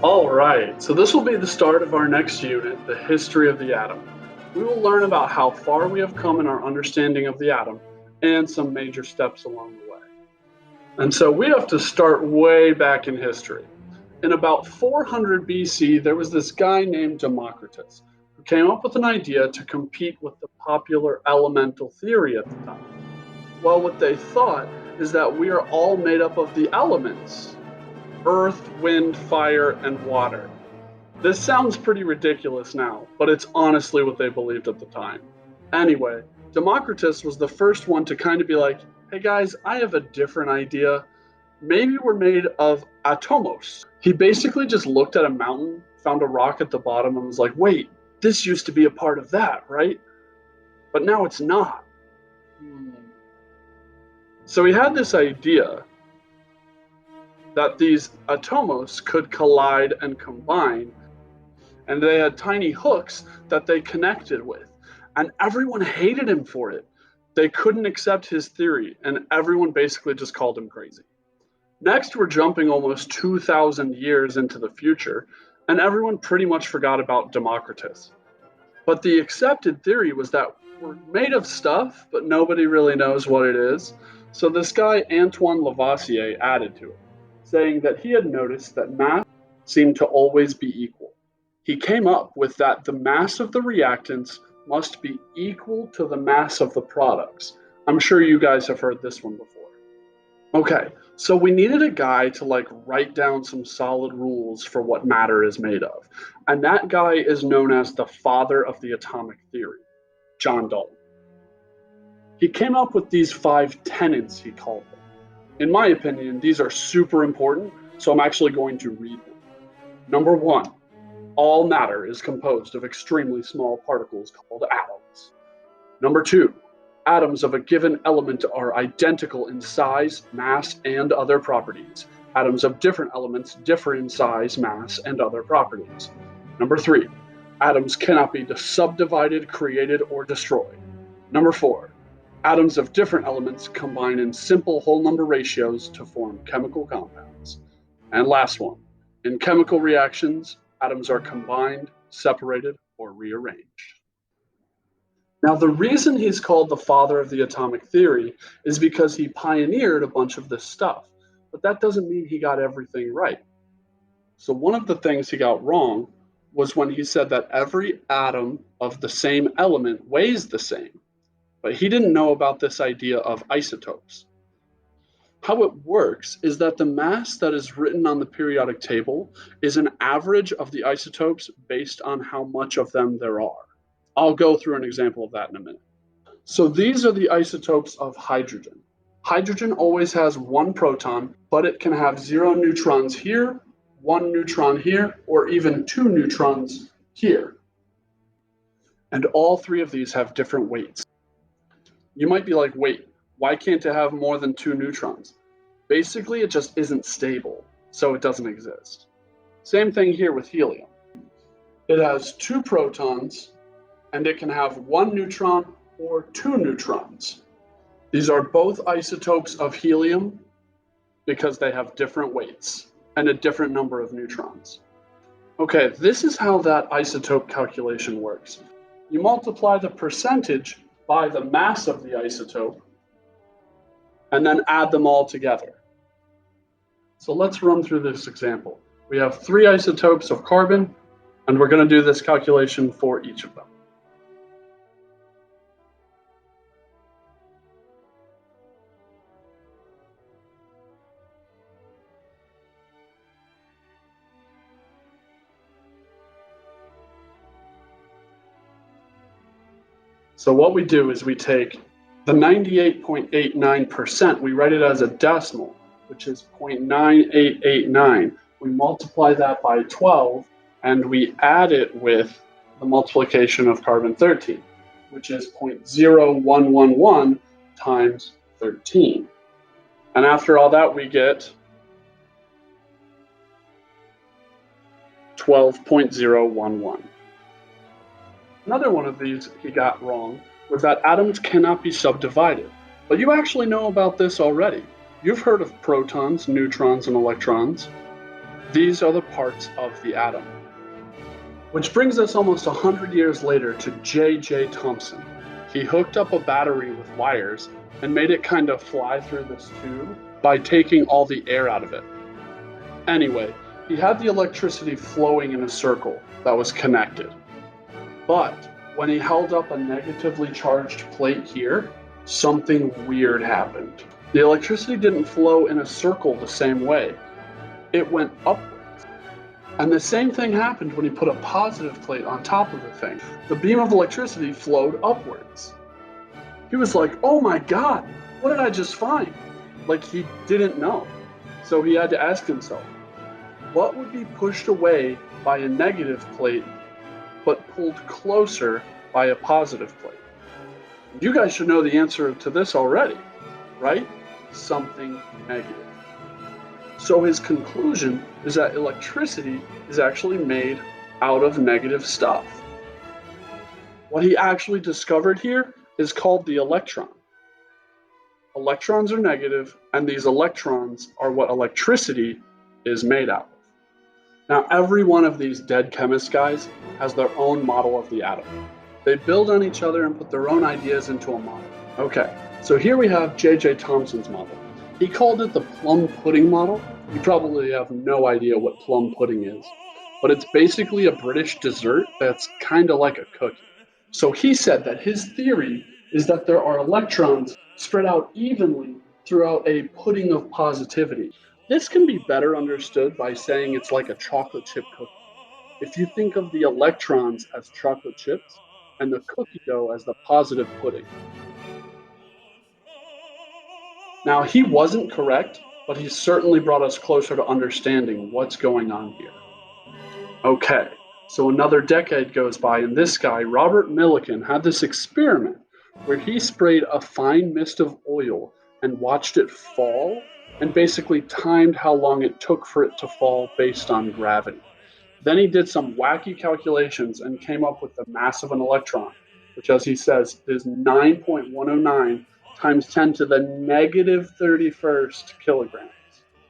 All right, so this will be the start of our next unit, the history of the atom. We will learn about how far we have come in our understanding of the atom and some major steps along the way. And so we have to start way back in history. In about 400 BC, there was this guy named Democritus who came up with an idea to compete with the popular elemental theory at the time. Well, what they thought is that we are all made up of the elements: earth, wind, fire, and water. This sounds pretty ridiculous now, but it's honestly what they believed at the time. Anyway, Democritus was the first one to kind of be like, hey guys, I have a different idea. Maybe we're made of atomos. He basically just looked at a mountain, found a rock at the bottom, and was like, wait, this used to be a part of that, right? But now it's not. So he had this idea that these atomos could collide and combine, and they had tiny hooks that they connected with. And everyone hated him for it. They couldn't accept his theory, and everyone basically just called him crazy. Next, we're jumping almost 2,000 years into the future, and everyone pretty much forgot about Democritus. But the accepted theory was that we're made of stuff, but nobody really knows what it is. So this guy, Antoine Lavoisier, added to it, saying that he had noticed that mass seemed to always be equal. He came up with that the mass of the reactants must be equal to the mass of the products. I'm sure you guys have heard this one before. Okay, so we needed a guy to write down some solid rules for what matter is made of. And that guy is known as the father of the atomic theory, John Dalton. He came up with these 5 tenets, he called them. In my opinion, these are super important, so I'm actually going to read them. Number 1, all matter is composed of extremely small particles called atoms. Number 2, atoms of a given element are identical in size, mass, and other properties. Atoms of different elements differ in size, mass, and other properties. Number 3, atoms cannot be subdivided, created, or destroyed. Number 4, atoms of different elements combine in simple whole number ratios to form chemical compounds. And last one, in chemical reactions, atoms are combined, separated, or rearranged. Now, the reason he's called the father of the atomic theory is because he pioneered a bunch of this stuff, but that doesn't mean he got everything right. So one of the things he got wrong was when he said that every atom of the same element weighs the same. But he didn't know about this idea of isotopes. How it works is that the mass that is written on the periodic table is an average of the isotopes based on how much of them there are. I'll go through an example of that in a minute. So these are the isotopes of hydrogen. Hydrogen always has 1 proton, but it can have 0 neutrons here, 1 neutron here, or even 2 neutrons here. And all 3 of these have different weights. You might be like, wait, why can't it have more than 2 neutrons? Basically, it just isn't stable, so it doesn't exist. Same thing here with helium. It has 2 protons, and it can have 1 neutron or 2 neutrons. These are both isotopes of helium because they have different weights and a different number of neutrons. Okay, this is how that isotope calculation works. You multiply the percentage by the mass of the isotope, and then add them all together. So let's run through this example. We have 3 isotopes of carbon, and we're going to do this calculation for each of them. So what we do is we take the 98.89%, we write it as a decimal, which is 0.9889. We multiply that by 12, and we add it with the multiplication of carbon-13, which is 0.0111 times 13. And after all that, we get 12.011. Another one of these he got wrong was that atoms cannot be subdivided. But you actually know about this already. You've heard of protons, neutrons, and electrons. These are the parts of the atom. Which brings us almost 100 years later to J Thompson. He hooked up a battery with wires and made it kind of fly through this tube by taking all the air out of it. Anyway, he had the electricity flowing in a circle that was connected. But when he held up a negatively charged plate here, something weird happened. The electricity didn't flow in a circle the same way. It went upwards. And the same thing happened when he put a positive plate on top of the thing. The beam of electricity flowed upwards. He was like, oh my God, what did I just find? Like he didn't know. So he had to ask himself, what would be pushed away by a negative plate but pulled closer by a positive plate? You guys should know the answer to this already, right? Something negative. So his conclusion is that electricity is actually made out of negative stuff. What he actually discovered here is called the electron. Electrons are negative, and these electrons are what electricity is made out of. Now, every one of these dead chemist guys has their own model of the atom. They build on each other and put their own ideas into a model. Okay, so here we have J Thompson's model. He called it the plum pudding model. You probably have no idea what plum pudding is, but it's basically a British dessert that's kind of like a cookie. So he said that his theory is that there are electrons spread out evenly throughout a pudding of positivity. This can be better understood by saying it's like a chocolate chip cookie. If you think of the electrons as chocolate chips and the cookie dough as the positive pudding. Now, he wasn't correct, but he certainly brought us closer to understanding what's going on here. Okay, so another decade goes by, and this guy, Robert Milliken, had this experiment where he sprayed a fine mist of oil and watched it fall, and basically timed how long it took for it to fall based on gravity. Then he did some wacky calculations and came up with the mass of an electron, which, as he says, is 9.109 times 10 to the negative 31st kilograms.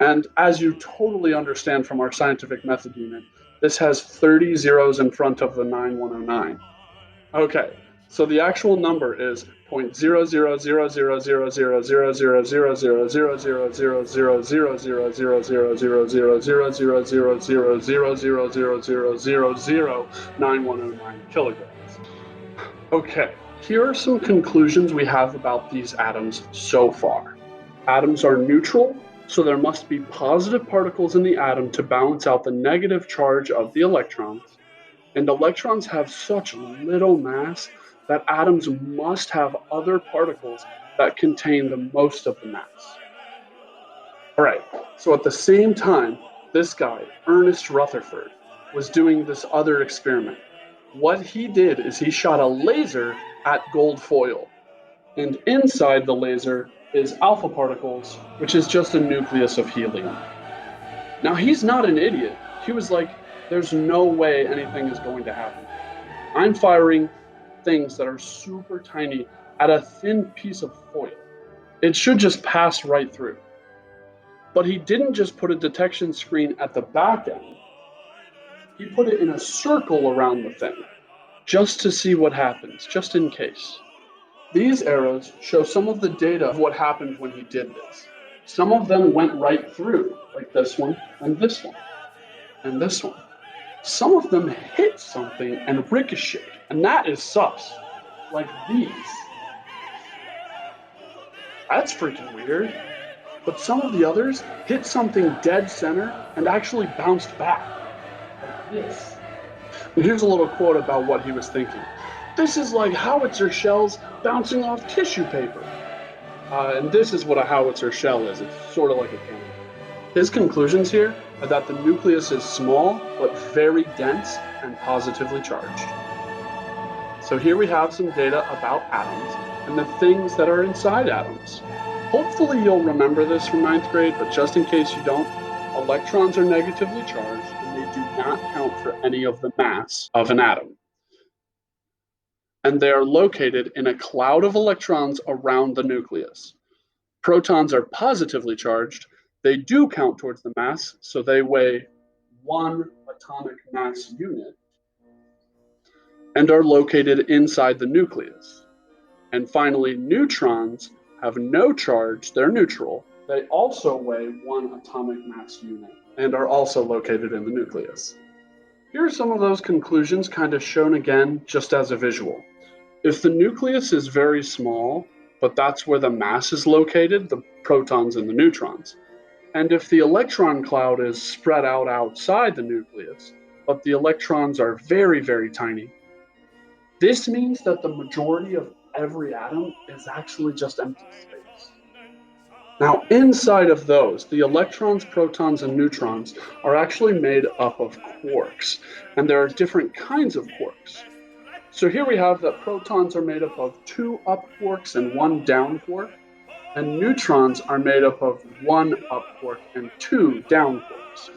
And as you totally understand from our scientific method unit, this has 30 zeros in front of the 9109. Okay, so the actual number is 0.00000000000000000000000000000000000000000000000000000000000000000000000000000000000000000000000000000000000000000000000000000000000000000000000000000000000000000000000000000000000000000000000000000000000000000000000000000000000000000000000000000000000000000000000000000000000000000000000000000000000000000000000000000000000000000000000000000000000000000000000000000000000000000000000000000000000000000000000000000000000000000000000000000000000000000000000000000000000000000000000000000000000000000000000000000000000000000000000000000000000000000000000000000000000000000000000000000000000000000000000000000000000000000000000000000000000000000000000000000000000so there must be positive particles in the atom. Atoms are neutral, so there must be positive particles in the atom to balance out the negative charge of the electrons. And electrons have such little mass that atoms must have other particles that contain the most of the mass. All right, so at the same time, this guy, Ernest Rutherford, was doing this other experiment. What he did is he shot a laser at gold foil, and inside the laser is alpha particles, which is just a nucleus of helium. Now, he's not an idiot. He was like, there's no way anything is going to happen. I'm firing things that are super tiny at a thin piece of foil. It should just pass right through. But he didn't just put a detection screen at the back end. He put it in a circle around the thing, just to see what happens, just in case. These arrows show some of the data of what happened when he did this. Some of them went right through, like this one, and this one, and this one. Some of them hit something and ricocheted, and that is sus, like these. That's freaking weird. But some of the others hit something dead center and actually bounced back, like this. And here's a little quote about what he was thinking. This is like howitzer shells bouncing off tissue paper. And this is what a howitzer shell is. It's sort of like a cannon. His conclusions here are that the nucleus is small, but very dense and positively charged. So here we have some data about atoms and the things that are inside atoms. Hopefully you'll remember this from 9th grade, but just in case you don't, electrons are negatively charged and they do not count for any of the mass of an atom. And they are located in a cloud of electrons around the nucleus. Protons are positively charged. They do count towards the mass, so they weigh one atomic mass unit and are located inside the nucleus. And finally, neutrons have no charge, they're neutral. They also weigh one atomic mass unit and are also located in the nucleus. Here are some of those conclusions kind of shown again just as a visual. If the nucleus is very small, but that's where the mass is located, the protons and the neutrons, and if the electron cloud is spread out outside the nucleus, but the electrons are very, very tiny, this means that the majority of every atom is actually just empty space. Now, inside of those, the electrons, protons, and neutrons are actually made up of quarks, and there are different kinds of quarks. So here we have that protons are made up of 2 up quarks and 1 down quark, and neutrons are made up of 1 up quark and 2 down quarks.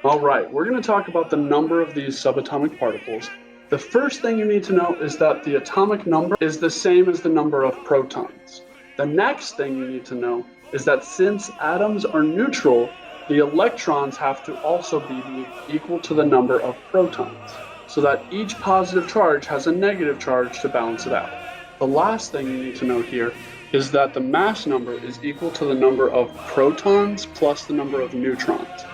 All right, we're going to talk about the number of these subatomic particles. The first thing you need to know is that the atomic number is the same as the number of protons. The next thing you need to know is that since atoms are neutral, the electrons have to also be equal to the number of protons, so that each positive charge has a negative charge to balance it out. The last thing you need to know here is that the mass number is equal to the number of protons plus the number of neutrons.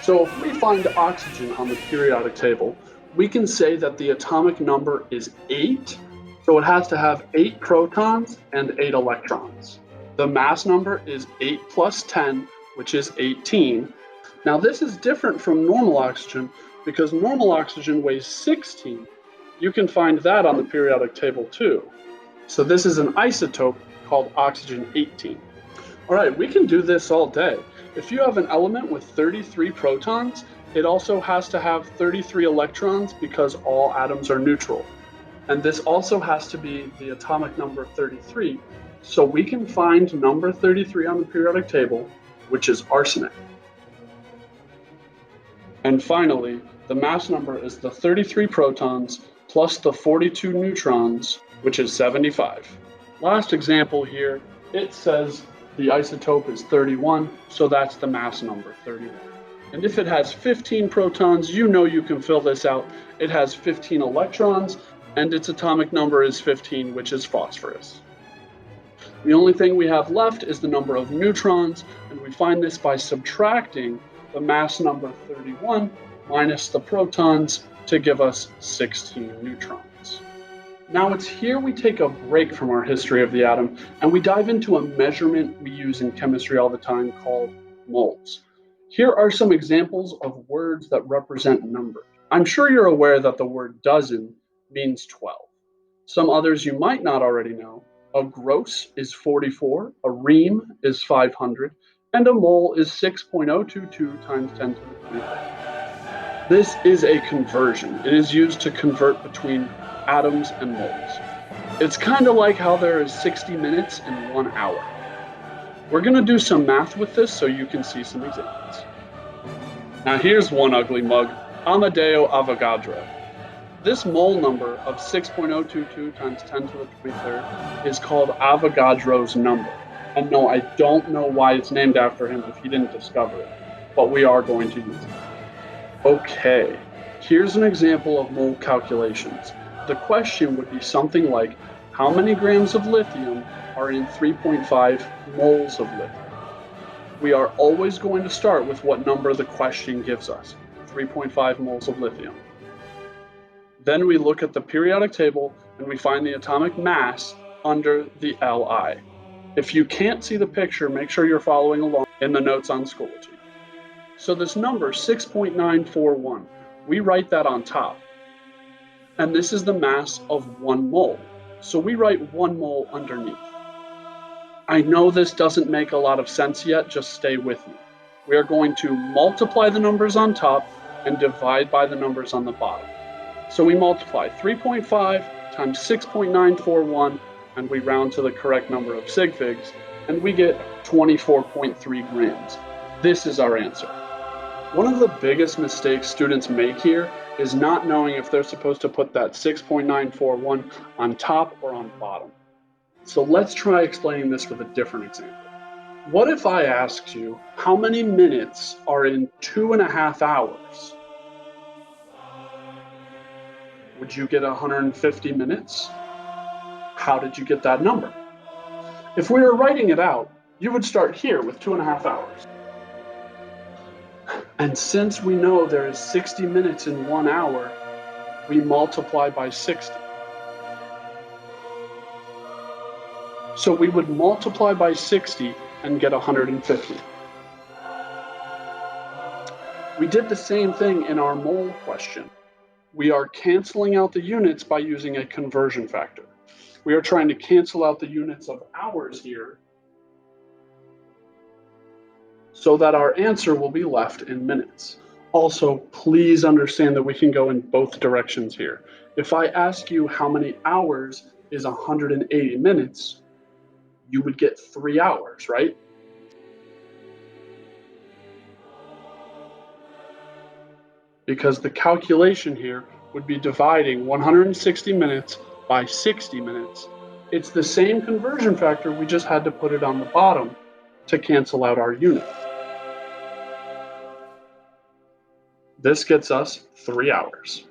So if we find oxygen on the periodic table, we can say that the atomic number is 8, so it has to have 8 protons and 8 electrons. The mass number is 8 plus 10, which is 18. Now this is different from normal oxygen because normal oxygen weighs 16. You can find that on the periodic table too. So this is an isotope called oxygen 18. All right, we can do this all day. If you have an element with 33 protons, it also has to have 33 electrons because all atoms are neutral. And this also has to be the atomic number 33. So we can find number 33 on the periodic table, which is arsenic. And finally, the mass number is the 33 protons plus the 42 neutrons, which is 75. Last example here, it says the isotope is 31, so that's the mass number, 31. And if it has 15 protons, you know you can fill this out. It has 15 electrons, and its atomic number is 15, which is phosphorus. The only thing we have left is the number of neutrons, and we find this by subtracting the mass number 31 minus the protons to give us 16 neutrons. Now it's here we take a break from our history of the atom, and we dive into a measurement we use in chemistry all the time called moles. Here are some examples of words that represent numbers. I'm sure you're aware that the word dozen means 12. Some others you might not already know. A gross is 44, a ream is 500, and a mole is 6.022 times 10 to the 23rd. This is a conversion. It is used to convert between atoms and moles. It's kind of like how there is 60 minutes in 1 hour. We're going to do some math with this so you can see some examples. Now here's one ugly mug, Amadeo Avogadro. This mole number of 6.022 times 10 to the 23rd is called Avogadro's number. And no, I don't know why it's named after him if he didn't discover it, but we are going to use it. Okay, here's an example of mole calculations. The question would be something like, how many grams of lithium are in 3.5 moles of lithium? We are always going to start with what number the question gives us, 3.5 moles of lithium. Then we look at the periodic table and we find the atomic mass under the Li. If you can't see the picture, make sure you're following along in the notes on Schoology. So this number, 6.941, we write that on top. And this is the mass of 1 mole. So we write 1 mole underneath. I know this doesn't make a lot of sense yet, just stay with me. We are going to multiply the numbers on top and divide by the numbers on the bottom. So we multiply 3.5 times 6.941, and we round to the correct number of sig figs, and we get 24.3 grams. This is our answer. One of the biggest mistakes students make here is not knowing if they're supposed to put that 6.941 on top or on bottom. So let's try explaining this with a different example. What if I asked you how many minutes are in 2.5 hours? Would you get 150 minutes? How did you get that number? If we were writing it out, you would start here with 2.5 hours. And since we know there is 60 minutes in 1 hour, we multiply by 60. So we would multiply by 60 and get 150. We did the same thing in our mole question. We are canceling out the units by using a conversion factor. We are trying to cancel out the units of hours here so that our answer will be left in minutes. Also, please understand that we can go in both directions here. If I ask you how many hours is 180 minutes, you would get 3 hours, right? Because the calculation here would be dividing 160 minutes by 60 minutes. It's the same conversion factor, we just had to put it on the bottom to cancel out our unit. This gets us 3 hours.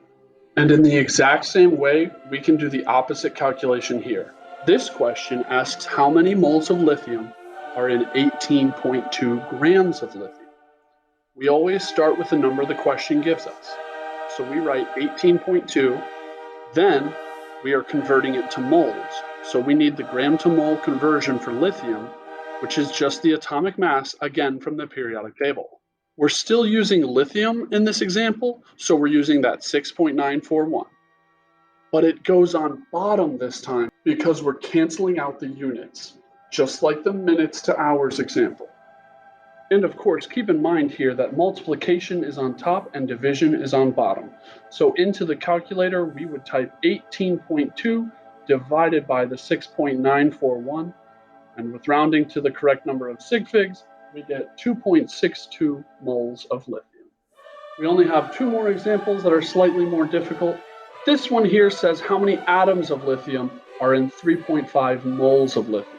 And in the exact same way, we can do the opposite calculation here. This question asks how many moles of lithium are in 18.2 grams of lithium. We always start with the number the question gives us. So we write 18.2, then we are converting it to moles. So we need the gram to mole conversion for lithium, which is just the atomic mass, again from the periodic table. We're still using lithium in this example, so we're using that 6.941. But it goes on bottom this time because we're canceling out the units, just like the minutes to hours example. And of course, keep in mind here that multiplication is on top and division is on bottom. So into the calculator, we would type 18.2 divided by the 6.941. And with rounding to the correct number of sig figs, we get 2.62 moles of lithium. We only have 2 more examples that are slightly more difficult. This one here says how many atoms of lithium are in 3.5 moles of lithium.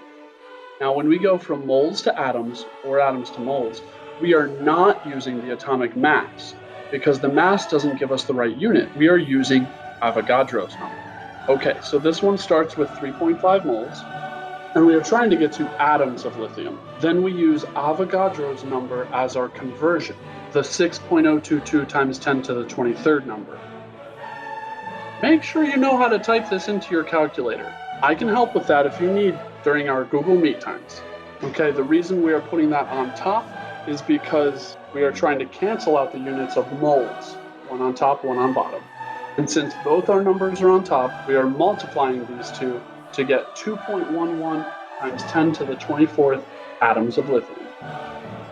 Now, when we go from moles to atoms or atoms to moles, we are not using the atomic mass because the mass doesn't give us the right unit. We are using Avogadro's number. Okay, so this one starts with 3.5 moles, and we are trying to get to atoms of lithium. Then we use Avogadro's number as our conversion, the 6.022 times 10 to the 23rd number. Make sure you know how to type this into your calculator. I can help with that if you need during our Google Meet times. Okay, the reason we are putting that on top is because we are trying to cancel out the units of moles, one on top, one on bottom. And since both our numbers are on top, we are multiplying these two to get 2.11 times 10 to the 24th atoms of lithium.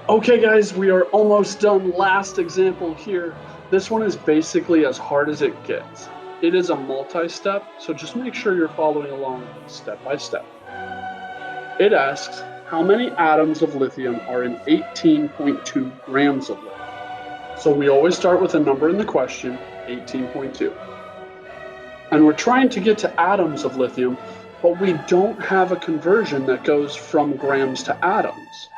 Okay guys, we are almost done. Last example here. This one is basically as hard as it gets. It is a multi-step, so just make sure you're following along step by step. It asks, how many atoms of lithium are in 18.2 grams of lithium? So we always start with a number in the question, 18.2. And we're trying to get to atoms of lithium, but we don't have a conversion that goes from grams to atoms.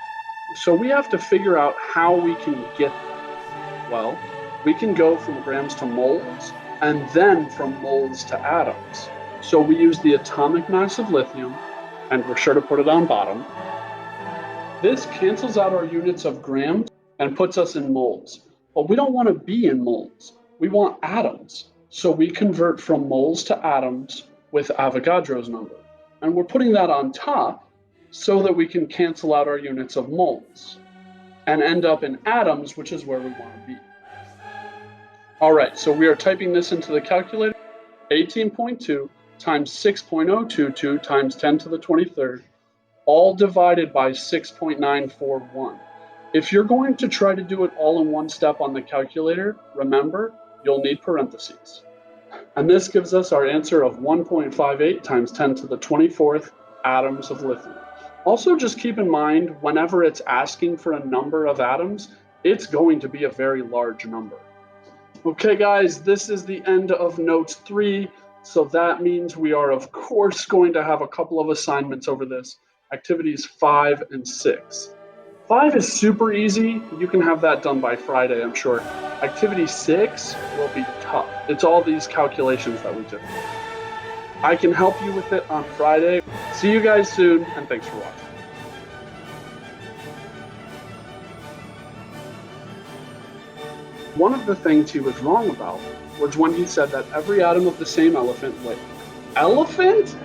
So we have to figure out how we can get there. Well, we can go from grams to moles, and then from moles to atoms. So we use the atomic mass of lithium, and we're sure to put it on bottom. This cancels out our units of grams and puts us in moles. But we don't want to be in moles. We want atoms. So we convert from moles to atoms with Avogadro's number. And we're putting that on top so that we can cancel out our units of moles and end up in atoms, which is where we want to be. All right, so we are typing this into the calculator. 18.2 times 6.022 times 10 to the 23rd, all divided by 6.941. If you're going to try to do it all in one step on the calculator, remember, you'll need parentheses. And this gives us our answer of 1.58 times 10 to the 24th atoms of lithium. Also, just keep in mind, whenever it's asking for a number of atoms, it's going to be a very large number. Okay guys, this is the end of Notes 3, so that means we are of course going to have a couple of assignments over this, activities 5 and 6. 5 is super easy. You can have that done by Friday, I'm sure. Activity 6 will be tough. It's all these calculations that we did. I can help you with it on Friday. See you guys soon, and thanks for watching. One of the things he was wrong about was when he said that every atom of the same elephant weighs. Elephant?